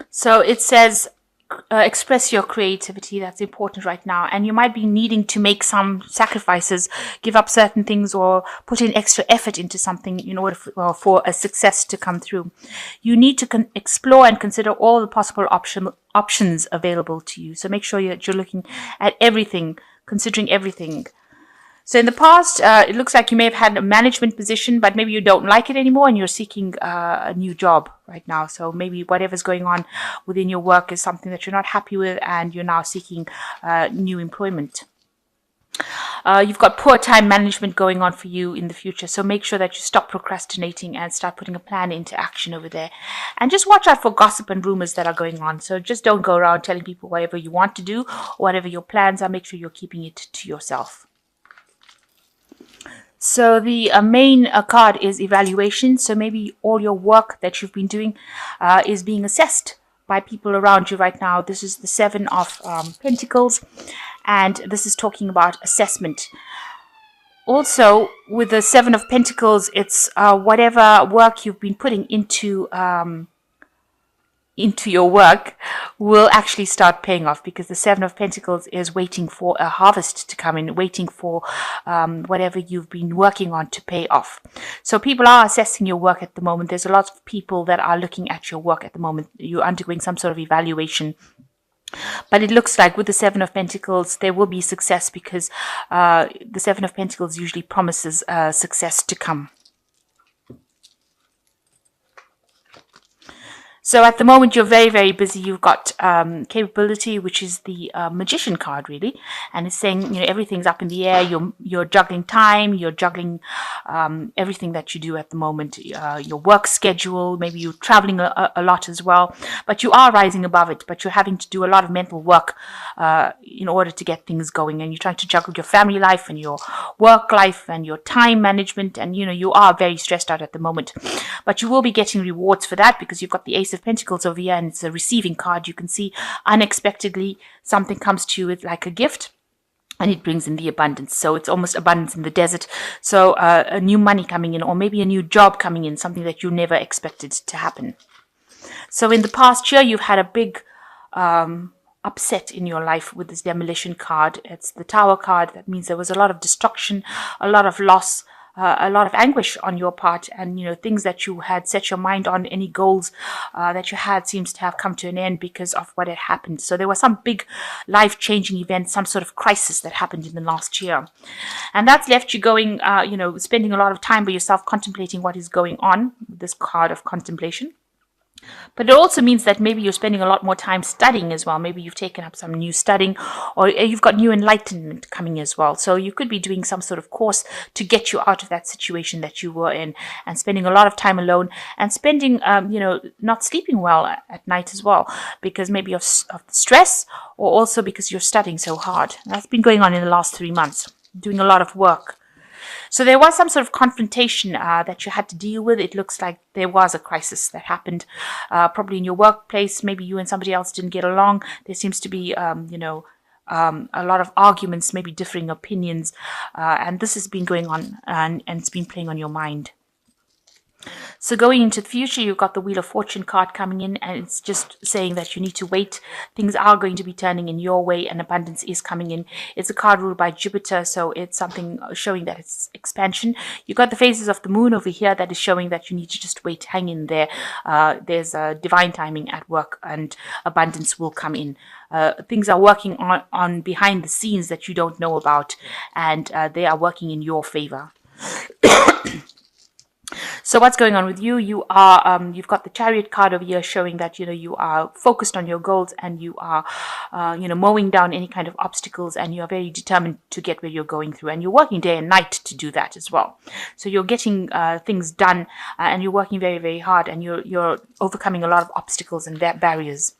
So it says, express your creativity. That's important right now. And you might be needing to make some sacrifices, give up certain things, or put in extra effort into something in order for a success to come through. You need to explore and consider all the possible options available to you. So make sure that you're looking at everything, considering everything. So in the past, it looks like you may have had a management position, but maybe you don't like it anymore and you're seeking a new job right now. So maybe whatever's going on within your work is something that you're not happy with and you're now seeking new employment. You've got poor time management going on for you in the future. So make sure that you stop procrastinating and start putting a plan into action over there. And just watch out for gossip and rumors that are going on. So just don't go around telling people whatever you want to do, or whatever your plans are. Make sure you're keeping it to yourself. So the main card is evaluation. So maybe all your work that you've been doing is being assessed by people around you right now. This is the Seven of Pentacles, and this is talking about assessment. Also, with the Seven of Pentacles, it's whatever work you've been putting into your work will actually start paying off, because the Seven of Pentacles is waiting for a harvest to come in, waiting for whatever you've been working on to pay off. So people are assessing your work at the moment. There's a lot of people that are looking at your work at the moment. You're undergoing some sort of evaluation. But it looks like with the Seven of Pentacles, there will be success, because the Seven of Pentacles usually promises success to come. So at the moment, you're very, very busy. You've got capability, which is the magician card, really. And it's saying, everything's up in the air. You're juggling time. You're juggling everything that you do at the moment. Your work schedule. Maybe you're traveling a lot as well. But you are rising above it. But you're having to do a lot of mental work in order to get things going. And you're trying to juggle your family life and your work life and your time management. And, you are very stressed out at the moment. But you will be getting rewards for that, because you've got the Ace of Pentacles over here, and it's a receiving card. You can see unexpectedly something comes to you with like a gift, and it brings in the abundance. So it's almost abundance in the desert. So a new money coming in, or maybe a new job coming in, something that you never expected to happen. So in the past year, you've had a big upset in your life with this demolition card. It's the Tower card. That means there was a lot of destruction, a lot of loss, a lot of anguish on your part, and things that you had set your mind on, any goals that you had, seems to have come to an end because of what had happened. So there was some big life-changing event, some sort of crisis that happened in the last year, and that's left you going, spending a lot of time by yourself, contemplating what is going on. This card of contemplation. But it also means that maybe you're spending a lot more time studying as well. Maybe you've taken up some new studying, or you've got new enlightenment coming as well. So you could be doing some sort of course to get you out of that situation that you were in, and spending a lot of time alone, and spending, not sleeping well at night as well, because maybe of stress, or also because you're studying so hard. That's been going on in the last 3 months, doing a lot of work. So there was some sort of confrontation that you had to deal with. It looks like there was a crisis that happened, probably in your workplace. Maybe you and somebody else didn't get along. There seems to be, a lot of arguments, maybe differing opinions, and this has been going on, and it's been playing on your mind. So going into the future, you've got the Wheel of Fortune card coming in, and it's just saying that you need to wait. Things are going to be turning in your way, and abundance is coming in. It's a card ruled by Jupiter, so it's something showing that it's expansion. You've got the phases of the moon over here that is showing that you need to just wait, hang in there. There's a divine timing at work, and abundance will come in. Things are working on behind the scenes that you don't know about, and they are working in your favor. So what's going on with you? You are, you've got the Chariot card over here showing that, you are focused on your goals, and you are, mowing down any kind of obstacles, and you're very determined to get where you're going through, and you're working day and night to do that as well. So you're getting things done, and you're working very, very hard, and you're overcoming a lot of obstacles and barriers.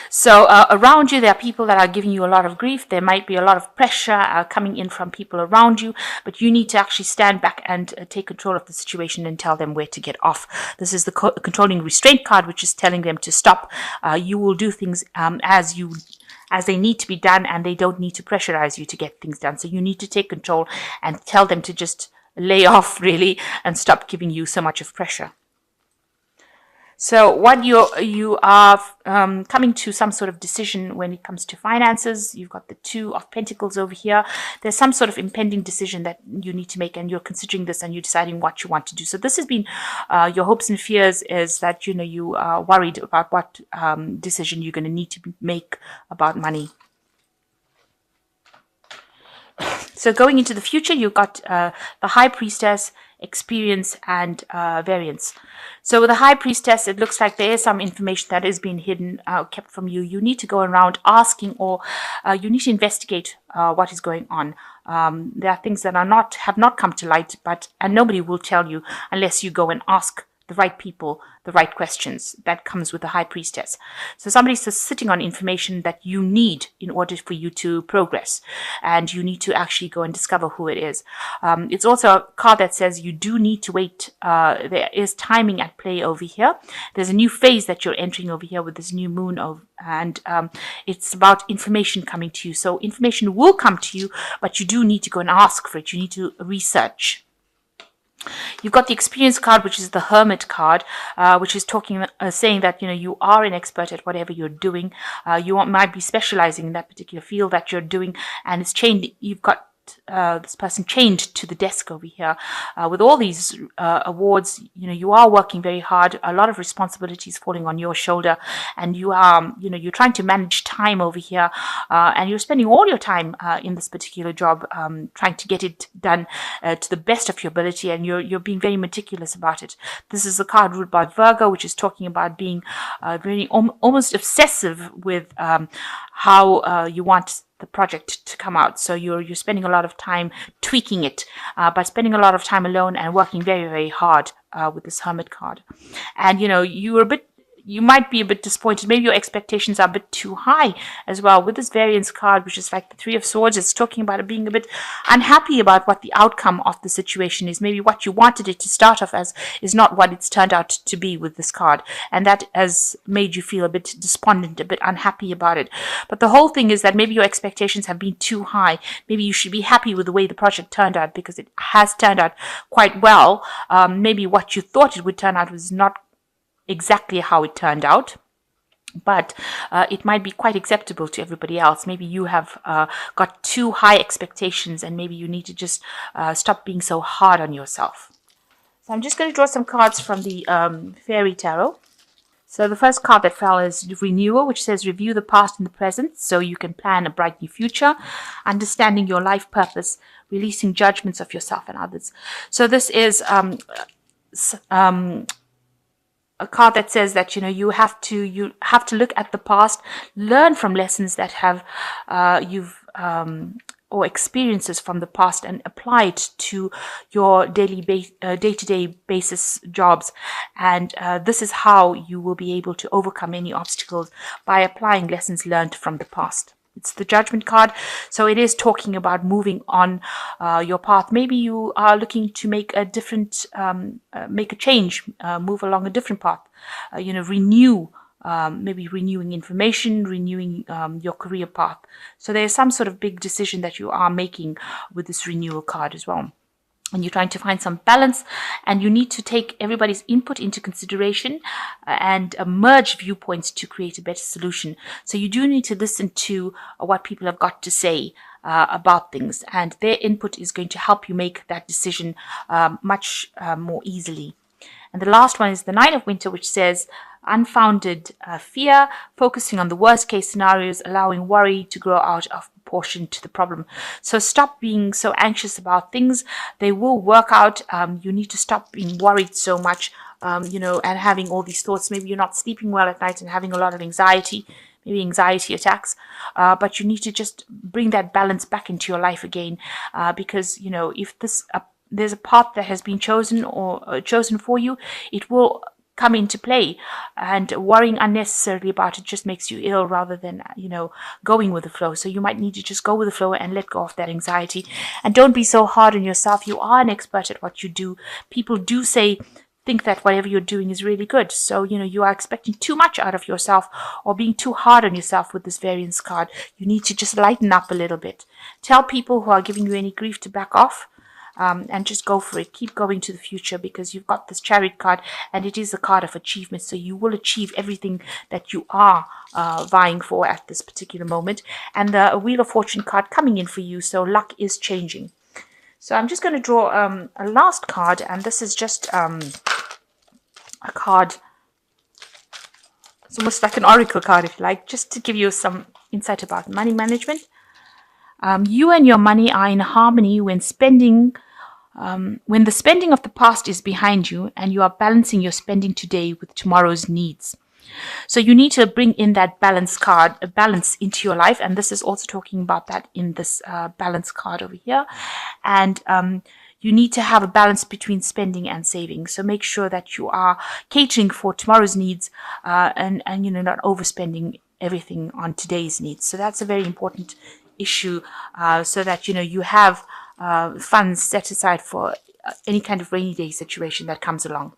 So around you, there are people that are giving you a lot of grief. There might be a lot of pressure coming in from people around you, but you need to actually stand back and take control of the situation and tell them where to get off. This is the controlling restraint card, which is telling them to stop. You will do things as they need to be done, and they don't need to pressurize you to get things done. So you need to take control and tell them to just lay off, really, and stop giving you so much of pressure. So what you are coming to some sort of decision when it comes to finances. You've got the Two of Pentacles over here. There's some sort of impending decision that you need to make, and you're considering this and you're deciding what you want to do. So this has been your hopes and fears, is that you are worried about what decision you're going to need to make about money. So going into the future, you've got the High Priestess, experience, and variance. So with the High Priestess, it looks like there is some information that is being hidden, kept from you. You need to go around asking, or you need to investigate what is going on. There are things that have not come to light, and nobody will tell you unless you go and ask the right people the right questions. That comes with the High Priestess. So somebody's just sitting on information that you need in order for you to progress, and you need to actually go and discover who it is. It's also a card that says you do need to wait. There is timing at play over here. There's a new phase that you're entering over here with this new moon and it's about information coming to you. So information will come to you, but you do need to go and ask for it. You need to research. You've got the experience card, which is the Hermit card, which is saying that you are an expert at whatever you're doing. You might be specializing in that particular field that you're doing, and it's chained. You've got this person chained to the desk over here with all these awards. You are working very hard, a lot of responsibilities falling on your shoulder, and you are you're trying to manage time over here, and you're spending all your time in this particular job, trying to get it done to the best of your ability, and you're being very meticulous about it. This is the card ruled by Virgo, which is talking about being very almost obsessive with how you want the project to come out. So you're spending a lot of time tweaking it, by spending a lot of time alone and working very, very hard with this Hermit card. And you might be a bit disappointed. Maybe your expectations are a bit too high as well. With this variance card, which is like the Three of Swords, it's talking about it being a bit unhappy about what the outcome of the situation is. Maybe what you wanted it to start off as is not what it's turned out to be with this card. And that has made you feel a bit despondent, a bit unhappy about it. But the whole thing is that maybe your expectations have been too high. Maybe you should be happy with the way the project turned out, because it has turned out quite well. Maybe what you thought it would turn out was not exactly how it turned out, but it might be quite acceptable to everybody else. Maybe you have got too high expectations, and maybe you need to just stop being so hard on yourself. So I'm just going to draw some cards from the Fairy Tarot. So the first card that fell is Renewal, which says review the past and the present so you can plan a bright new future, understanding your life purpose, releasing judgments of yourself and others. So this is a card that says that you have to look at the past, learn from lessons that have or experiences from the past, and apply it to your day-to-day basis jobs. And this is how you will be able to overcome any obstacles, by applying lessons learned from the past. It's the Judgment card, so it is talking about moving on your path. Maybe you are looking to make a different, make a change, move along a different path. Renew, maybe renewing information, renewing your career path. So there's some sort of big decision that you are making with this Renewal card as well. And you're trying to find some balance, and you need to take everybody's input into consideration and merge viewpoints to create a better solution. So you do need to listen to what people have got to say about things, and their input is going to help you make that decision much more easily. And the last one is the Nine of Winter, which says unfounded fear, focusing on the worst case scenarios, allowing worry to grow out of proportion to the problem. So stop being so anxious about things. They will work out. You need to stop being worried so much, and having all these thoughts. Maybe you're not sleeping well at night and having a lot of anxiety, maybe anxiety attacks, but you need to just bring that balance back into your life again, because if there's a path that has been chosen for you, it will come into play, and worrying unnecessarily about it just makes you ill rather than going with the flow. So you might need to just go with the flow and let go of that anxiety, and don't be so hard on yourself. You are an expert at what you do. People do think that whatever you're doing is really good. So you are expecting too much out of yourself, or being too hard on yourself with this variance card. You need to just lighten up a little bit. Tell people who are giving you any grief to back off. and just go for it. Keep going to the future, because you've got this Chariot card, and it is a card of achievement. So you will achieve everything that you are vying for at this particular moment. And the Wheel of Fortune card coming in for you. So luck is changing. So I'm just going to draw a last card, and this is just a card. It's almost like an oracle card, if you like, just to give you some insight about money management. You and your money are in harmony when the spending of the past is behind you, and you are balancing your spending today with tomorrow's needs. So you need to bring in that balance card, a balance into your life. And this is also talking about that in this balance card over here. And you need to have a balance between spending and saving. So make sure that you are catering for tomorrow's needs, and not overspending everything on today's needs. So that's a very important issue, so that you have funds set aside for any kind of rainy day situation that comes along.